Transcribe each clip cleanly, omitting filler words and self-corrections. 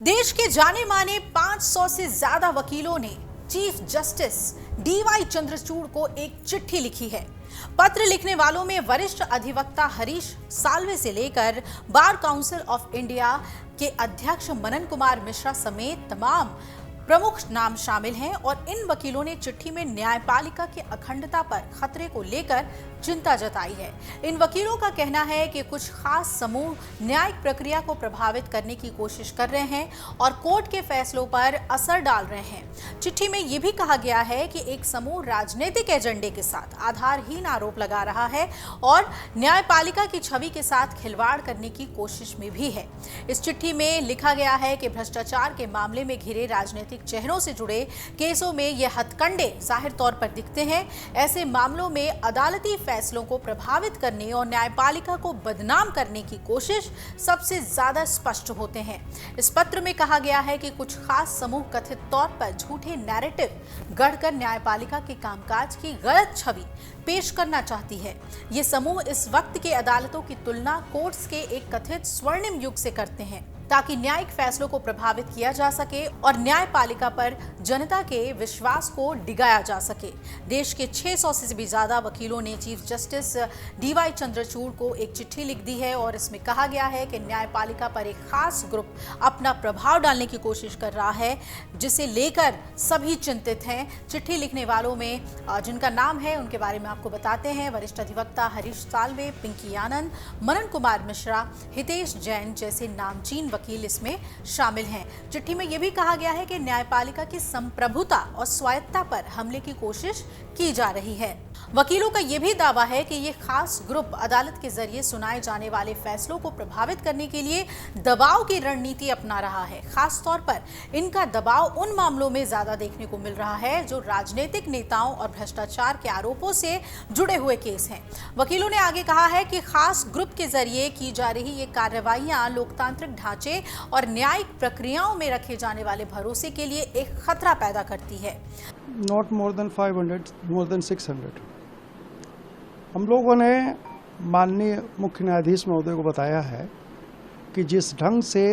देश के जाने माने 500 से ज्यादा वकीलों ने चीफ जस्टिस डीवाई चंद्रचूड़ को एक चिट्ठी लिखी है। पत्र लिखने वालों में वरिष्ठ अधिवक्ता हरीश साल्वे से लेकर बार काउंसिल ऑफ इंडिया के अध्यक्ष मनन कुमार मिश्रा समेत तमाम प्रमुख नाम शामिल हैं और इन वकीलों ने चिट्ठी में न्यायपालिका की अखंडता पर खतरे को लेकर चिंता जताई है। इन वकीलों का कहना है कि कुछ खास समूह न्यायिक प्रक्रिया को प्रभावित करने की कोशिश कर रहे हैं और कोर्ट के फैसलों पर असर डाल रहे हैं। चिट्ठी में यह भी कहा गया है कि एक समूह राजनीतिक एजेंडे के साथ आधारहीन आरोप लगा रहा है और न्यायपालिका की छवि के साथ खिलवाड़ करने की कोशिश में भी है। इस चिट्ठी में लिखा गया है कि भ्रष्टाचार के मामले में घिरे राजनीतिक चेहरों से जुड़े केसों में ये हथकंडे जाहिर तौर पर दिखते हैं। ऐसे मामलों में अदालती फैसलों को प्रभावित करने और न्यायपालिका को बदनाम करने की कोशिश सबसे ज्यादा स्पष्ट होते हैं। इस पत्र में कहा गया है कि कुछ खास समूह कथित तौर पर झूठे नैरेटिव गढ़कर न्यायपालिका के कामकाज की गलत छवि पेश करना चाहती है। ये समूह इस वक्त के अदालतों की तुलना कोर्ट्स के एक कथित स्वर्णिम युग से करते हैं ताकि न्यायिक फैसलों को प्रभावित किया जा सके और न्यायपालिका पर जनता के विश्वास को डिगाया जा सके। देश के 600 से भी ज्यादा वकीलों ने चीफ जस्टिस डीवाई चंद्रचूड़ को एक चिट्ठी लिख दी है और इसमें कहा गया है कि न्यायपालिका पर एक खास ग्रुप अपना प्रभाव डालने की कोशिश कर रहा है, जिसे लेकर सभी चिंतित हैं। चिट्ठी लिखने वालों में जिनका नाम है उनके बारे में आपको बताते हैं। वरिष्ठ अधिवक्ता हरीश साल्वे, पिंकी आनंद, मनन कुमार मिश्रा, हितेश जैन जैसे नामचीन वकील इसमें शामिल हैं। चिट्ठी में यह भी कहा गया है कि न्यायपालिका की संप्रभुता और स्वायत्तता पर हमले की कोशिश की जा रही है। वकीलों का यह भी दावा है कि यह खास ग्रुप अदालत के जरिए सुनाए जाने वाले फैसलों को प्रभावित करने के लिए दबाव की रणनीति अपना रहा है। खास तौर पर इनका दबाव उन मामलों में ज्यादा देखने को मिल रहा है जो राजनीतिक नेताओं और भ्रष्टाचार के आरोपों से जुड़े हुए केस हैं। वकीलों ने आगे कहा है कि खास ग्रुप के जरिए की जा रही ये कार्रवाइयां लोकतांत्रिक ढांचे और न्यायिक प्रक्रियाओं में रखे जाने वाले भरोसे के लिए एक खतरा पैदा करती है। Not more than 500, more than 600. हम लोगों ने माननीय मुख्य न्यायाधीश महोदय को बताया है कि जिस ढंग से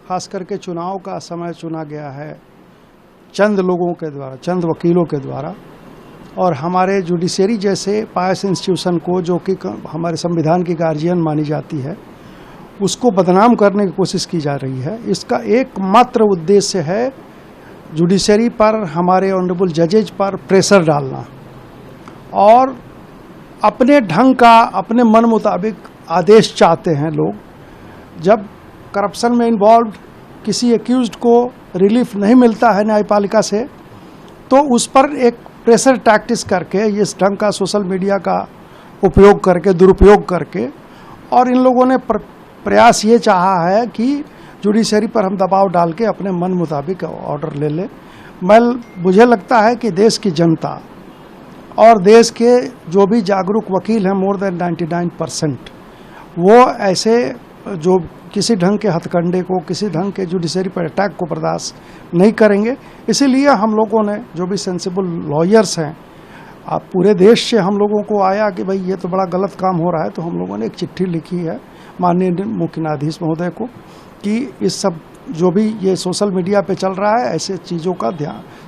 खास करके चुनाव का समय चुना गया है चंद लोगों के द्वारा, चंद वकीलों के द्वारा, और हमारे जुडिशरी जैसे पायस इंस्टीट्यूशन को, जो कि हमारे संविधान की गार्जियन मानी जाती है, उसको बदनाम करने की कोशिश की जा रही है। इसका एकमात्र उद्देश्य है जुडिशरी पर, हमारे ऑनरेबल जजेज पर प्रेशर डालना और अपने ढंग का, अपने मन मुताबिक आदेश चाहते हैं लोग। जब करप्शन में इन्वॉल्व किसी एक्यूज्ड को रिलीफ नहीं मिलता है न्यायपालिका से, तो उस पर एक प्रेशर टैक्टिस करके, इस ढंग का सोशल मीडिया का उपयोग करके, दुरुपयोग करके, और इन लोगों ने प्रयास ये चाहा है कि जुडिशरी पर हम दबाव डाल के अपने मन मुताबिक ऑर्डर ले लें। मुझे लगता है कि देश की जनता और देश के जो भी जागरूक वकील हैं, मोर देन 99%, वो ऐसे जो किसी ढंग के हथकंडे को, किसी ढंग के जुडिशरी पर अटैक को बर्दाश्त नहीं करेंगे। इसीलिए हम लोगों ने, जो भी सेंसिबल लॉयर्स हैं, पूरे देश से हम लोगों को आया कि भाई ये तो बड़ा गलत काम हो रहा है, तो हम लोगों ने एक चिट्ठी लिखी है माननीय मुख्य न्यायाधीश महोदय को कि इस सब जो भी ये सोशल मीडिया पे चल रहा है, ऐसे चीज़ों का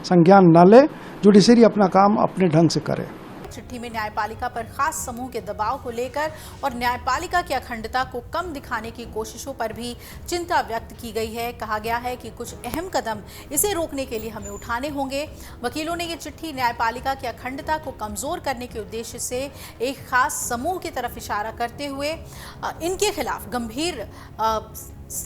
संज्ञान न ले, जुडिशरी अपना काम अपने ढंग से करे। चिट्ठी में न्यायपालिका पर खास समूह के दबाव को लेकर और न्यायपालिका की अखंडता को कम दिखाने की कोशिशों पर भी चिंता व्यक्त की गई है। कहा गया है कि कुछ अहम कदम इसे रोकने के लिए हमें उठाने होंगे। वकीलों ने ये चिट्ठी न्यायपालिका की अखंडता को कमजोर करने के उद्देश्य से एक खास समूह की तरफ इशारा करते हुए इनके खिलाफ गंभीर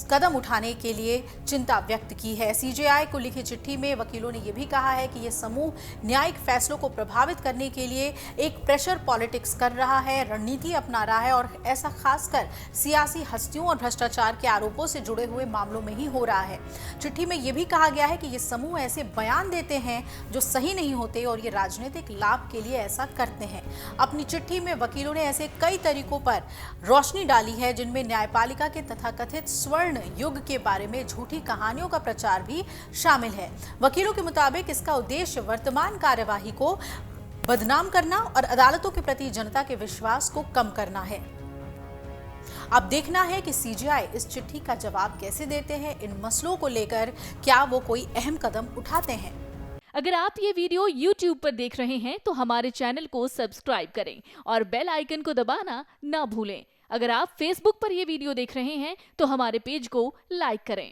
कदम उठाने के लिए चिंता व्यक्त की है। सीजेआई को लिखी चिट्ठी में वकीलों ने यह भी कहा है कि यह समूह न्यायिक फैसलों को प्रभावित करने के लिए एक प्रेशर पॉलिटिक्स कर रहा है, रणनीति अपना रहा है और ऐसा खासकर सियासी हस्तियों और भ्रष्टाचार के आरोपों से जुड़े हुए मामलों में ही हो रहा है। चिट्ठी में यह भी कहा गया है कि ये समूह ऐसे बयान देते हैं जो सही नहीं होते और ये राजनीतिक लाभ के लिए ऐसा करते हैं। अपनी चिट्ठी में वकीलों ने ऐसे कई तरीकों पर रोशनी डाली है जिनमें न्यायपालिका के तथाकथित स्वर्ण युग के बारे में झूठी कहानियों का प्रचार भी शामिल है। वकीलों के मुताबिक इसका उद्देश्य वर्तमान कार्यवाही को बदनाम करना और अदालतों के प्रति जनता के विश्वास को कम करना है। अब देखना है कि सीजीआई इस चिट्ठी का जवाब कैसे देते हैं। इन मसलों को लेकर क्या वो कोई अहम कदम उठाते हैं। अगर आप ये वीडियो YouTube पर देख रहे हैं तो हमारे चैनल को सब्सक्राइब करें और बेल आइकन को दबाना ना भूलें। अगर आप Facebook पर ये वीडियो देख रहे हैं तो हमारे पेज को लाइक करें।